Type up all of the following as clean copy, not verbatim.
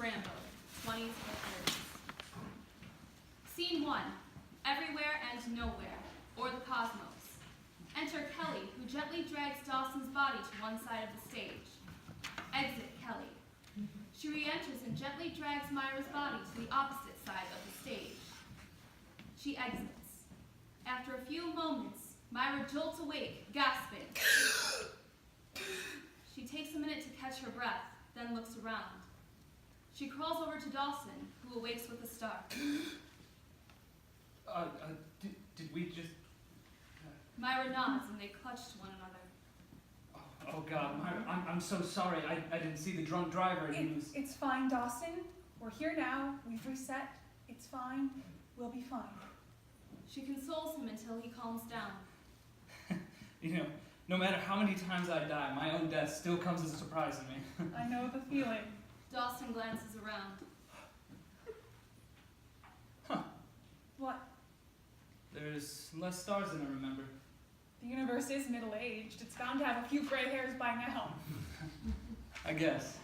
Rambo, 20s to 30s. Scene 1, Everywhere and Nowhere, or the Cosmos. Enter Kelly, who gently drags Dawson's body to one side of the stage. Exit Kelly. She re-enters and gently drags Myra's body to the opposite side of the stage. She exits. After a few moments, Myra jolts awake, gasping. She takes a minute to catch her breath, then looks around. She crawls over to Dawson, who awakes with a start. Did we just... Myra nods and they clutch to one another. Oh God, Myra, I'm so sorry. I didn't see the drunk driver. It's fine, Dawson. We're here now. We've reset. It's fine. We'll be fine. She consoles him until he calms down. You know, no matter how many times I die, my own death still comes as a surprise to me. I know the feeling. Dawson glances around. Huh. What? There's less stars than I remember. The universe is middle-aged. It's bound to have a few gray hairs by now. I guess.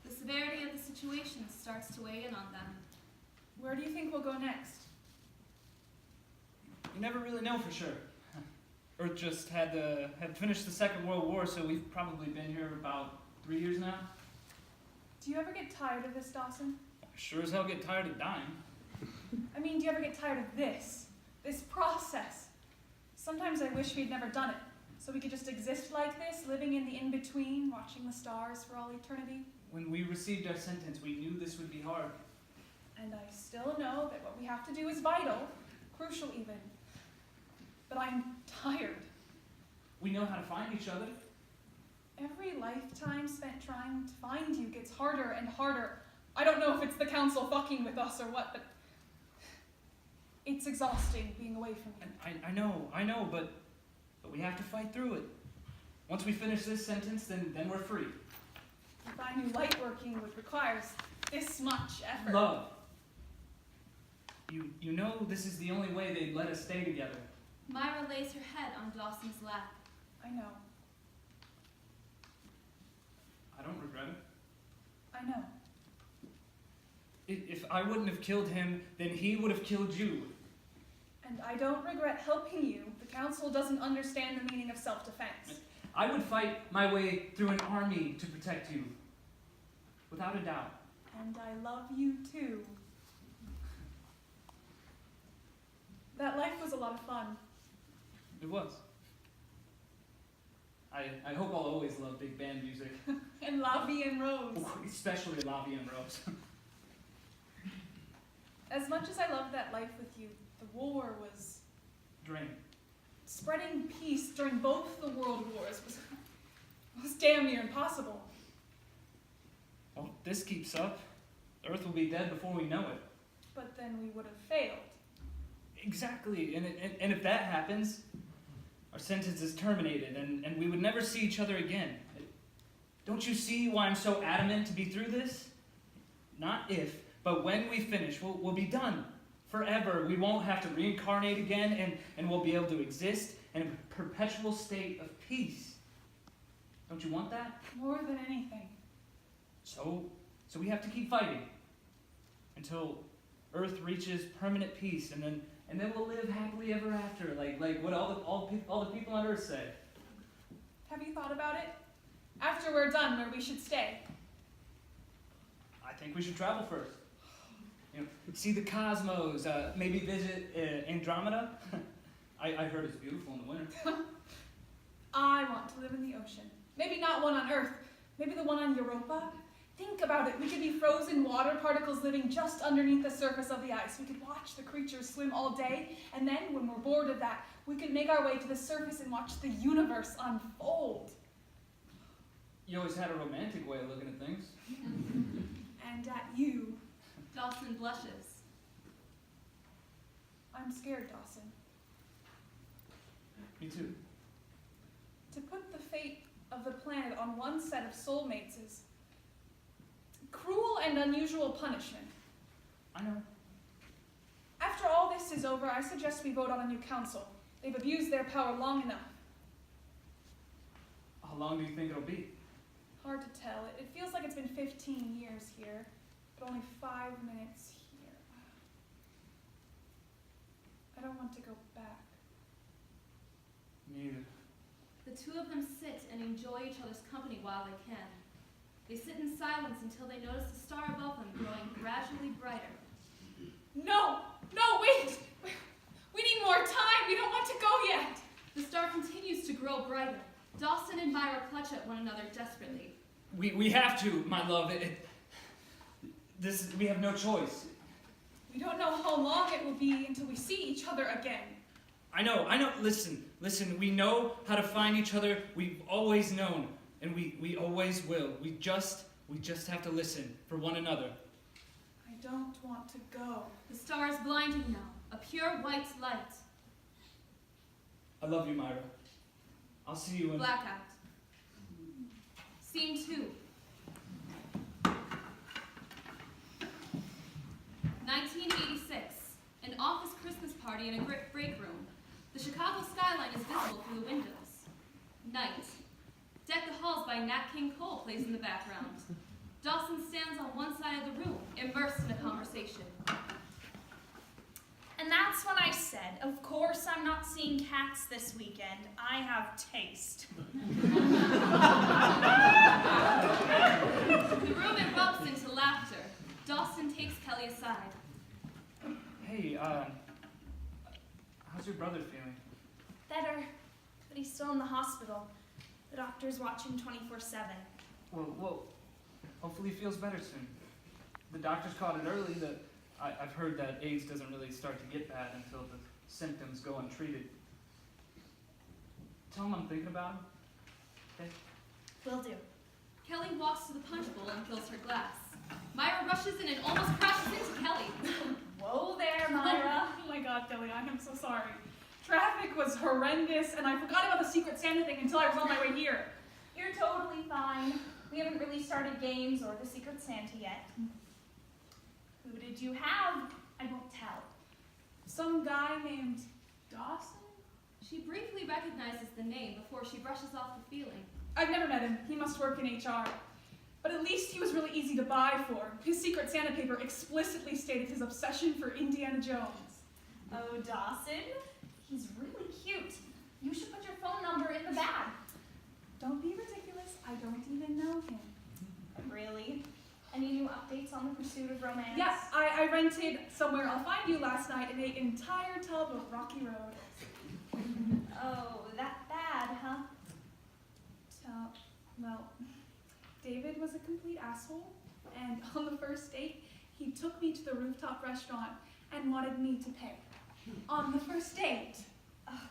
The severity of the situation starts to weigh in on them. Where do you think we'll go next? You never really know for sure. Earth just had finished the Second World War, so we've probably been here about 3 years now. Do you ever get tired of this, Dawson? I sure as hell get tired of dying. I mean, do you ever get tired of this process? Sometimes I wish we'd never done it, so we could just exist like this, living in the in-between, watching the stars for all eternity. When we received our sentence, we knew this would be hard. And I still know that what we have to do is vital, crucial even. But I'm tired. We know how to find each other. Every lifetime spent trying to find you gets harder and harder. I don't know if it's the council fucking with us or what, but it's exhausting being away from you. I know, but we have to fight through it. Once we finish this sentence, then we're free. If I knew light working would requires this much effort. Love. You know this is the only way they'd let us stay together. Myra lays her head on Dawson's lap. I know. I don't regret it. I know. If I wouldn't have killed him, then he would have killed you. And I don't regret helping you. The council doesn't understand the meaning of self-defense. I would fight my way through an army to protect you. Without a doubt. And I love you too. That life was a lot of fun. It was. I hope I'll always love big band music. And La Vie en Rose. Especially La Vie en Rose. As much as I loved that life with you, the war was... Draining. Spreading peace during both the world wars was damn near impossible. Well, if this keeps up, the Earth will be dead before we know it. But then we would have failed. Exactly, and if that happens, our sentence is terminated, and we would never see each other again. Don't you see why I'm so adamant to be through this? Not if, but when we finish, we'll be done. Forever, we won't have to reincarnate again, and we'll be able to exist in a perpetual state of peace. Don't you want that? More than anything. So we have to keep fighting until Earth reaches permanent peace, and then we'll live happily ever after, like what all the people on Earth say. Have you thought about it? After we're done, where we should stay? I think we should travel first. See the cosmos, maybe visit Andromeda. I heard it's beautiful in the winter. I want to live in the ocean. Maybe not one on Earth. Maybe the one on Europa. Think about it. We could be frozen water particles living just underneath the surface of the ice. We could watch the creatures swim all day, and then when we're bored of that, we could make our way to the surface and watch the universe unfold. You always had a romantic way of looking at things. And at you. Dawson blushes. I'm scared, Dawson. Me too. To put the fate of the planet on one set of soulmates is cruel and unusual punishment. I know. After all this is over, I suggest we vote on a new council. They've abused their power long enough. How long do you think it'll be? Hard to tell. It feels like it's been 15 years here. but only 5 minutes here. I don't want to go back. Me either. The two of them sit and enjoy each other's company while they can. They sit in silence until they notice the star above them growing gradually brighter. No! No, wait! We need more time! We don't want to go yet! The star continues to grow brighter. Dawson and Myra clutch at one another desperately. We have to, my love. We have no choice. We don't know how long it will be until we see each other again. I know. Listen. We know how to find each other. We've always known, and we always will. We just have to listen for one another. I don't want to go. The star is blinding now, a pure white light. I love you, Myra. I'll see you in... Blackout. Scene 2. 1986. An office Christmas party in a break room. The Chicago skyline is visible through the windows. Night. Deck the Halls by Nat King Cole plays in the background. Dawson stands on one side of the room, immersed in a conversation. And that's when I said, of course I'm not seeing cats this weekend. I have taste. The room erupts into laughter. Dawson takes Kelly aside. Hey, how's your brother feeling? Better, but he's still in the hospital. The doctor's watching 24/7. Well, hopefully he feels better soon. The doctors caught it early. I've heard that AIDS doesn't really start to get bad until the symptoms go untreated. Tell him I'm thinking about him. Okay? Will do. Kelly walks to the punch bowl and fills her glass. Myra rushes in and almost crashes into Kelly. Whoa there, Myra. Oh my God, Kelly, I am so sorry. Traffic was horrendous, and I forgot about the Secret Santa thing until I was on my way here. You're totally fine. We haven't really started games or the Secret Santa yet. Who did you have? I won't tell. Some guy named Dawson? She briefly recognizes the name before she brushes off the feeling. I've never met him. He must work in HR. But at least he was really easy to buy for. His Secret Santa paper explicitly stated his obsession for Indiana Jones. Oh, Dawson? He's really cute. You should put your phone number in the bag. Don't be ridiculous. I don't even know him. Really? Any new updates on the pursuit of romance? Yes, I rented Somewhere I'll Find You last night and ate an entire tub of Rocky Road. Oh, that bad, huh? Well, David was a complete asshole, and on the first date, he took me to the rooftop restaurant and wanted me to pay. On the first date.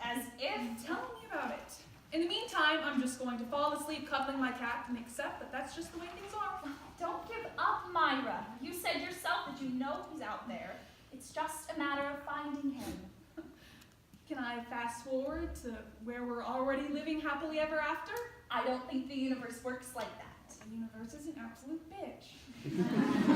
As if. Tell me about it. In the meantime, I'm just going to fall asleep cuddling my cat and accept that that's just the way things are. Don't give up, Myra. You said yourself that you know he's out there. It's just a matter of finding him. Can I fast forward to where we're already living happily ever after? I don't think the universe works like that. The universe is an absolute bitch.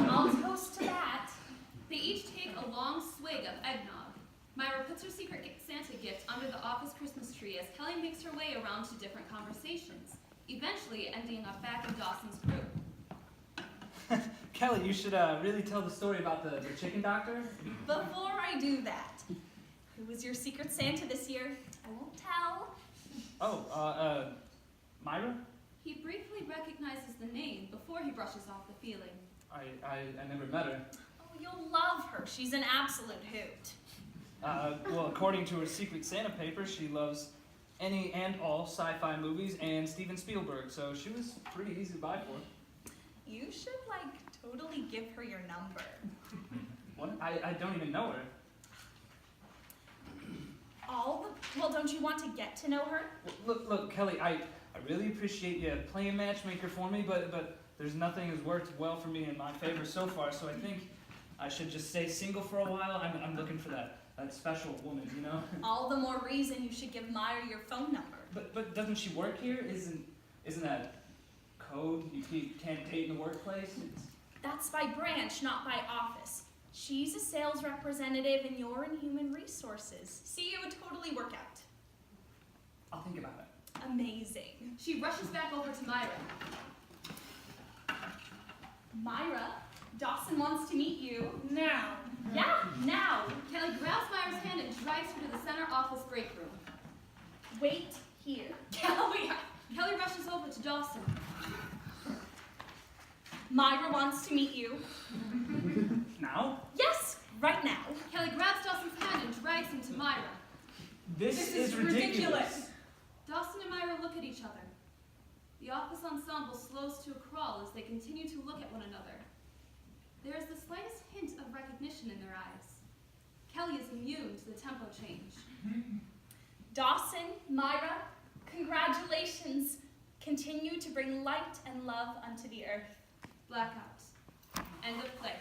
I'll toast to that. They each take a long swig of eggnog. Myra puts her Secret Santa gift under the office Christmas tree as Kelly makes her way around to different conversations, eventually ending up back in Dawson's group. Kelly, you should really tell the story about the chicken doctor. Before I do that, who was your Secret Santa this year? I won't tell. Oh, Myra? He briefly recognizes the name before he brushes off the feeling. I never met her. Oh, you'll love her. She's an absolute hoot. Well, according to her Secret Santa paper, she loves any and all sci-fi movies and Steven Spielberg, so she was pretty easy to buy for. You should, totally give her your number. What? I don't even know her. Well, don't you want to get to know her? Look, Kelly, I really appreciate you playing matchmaker for me, but there's nothing that's worked well for me in my favor so far, so I think I should just stay single for a while. I'm looking for that special woman, you know? All the more reason you should give Myra your phone number. But doesn't she work here? Isn't that code? You can't date in the workplace? That's by branch, not by office. She's a sales representative and you're in human resources. See, it would totally work out. I'll think about it. Amazing. She rushes back over to Myra. Myra, Dawson wants to meet you. Now. Yeah, now. Kelly grabs Myra's hand and drags her to the center office break room. Wait here. Kelly rushes over to Dawson. Myra wants to meet you. Now? Yes, right now. Kelly grabs Dawson's hand and drags him to Myra. This is ridiculous. Dawson and Myra look at each other. The office ensemble slows to a crawl as they continue to look at one another. There is the slightest hint of recognition in their eyes. Kelly is immune to the tempo change. Dawson, Myra, congratulations. Continue to bring light and love unto the earth. Blackout. End of play.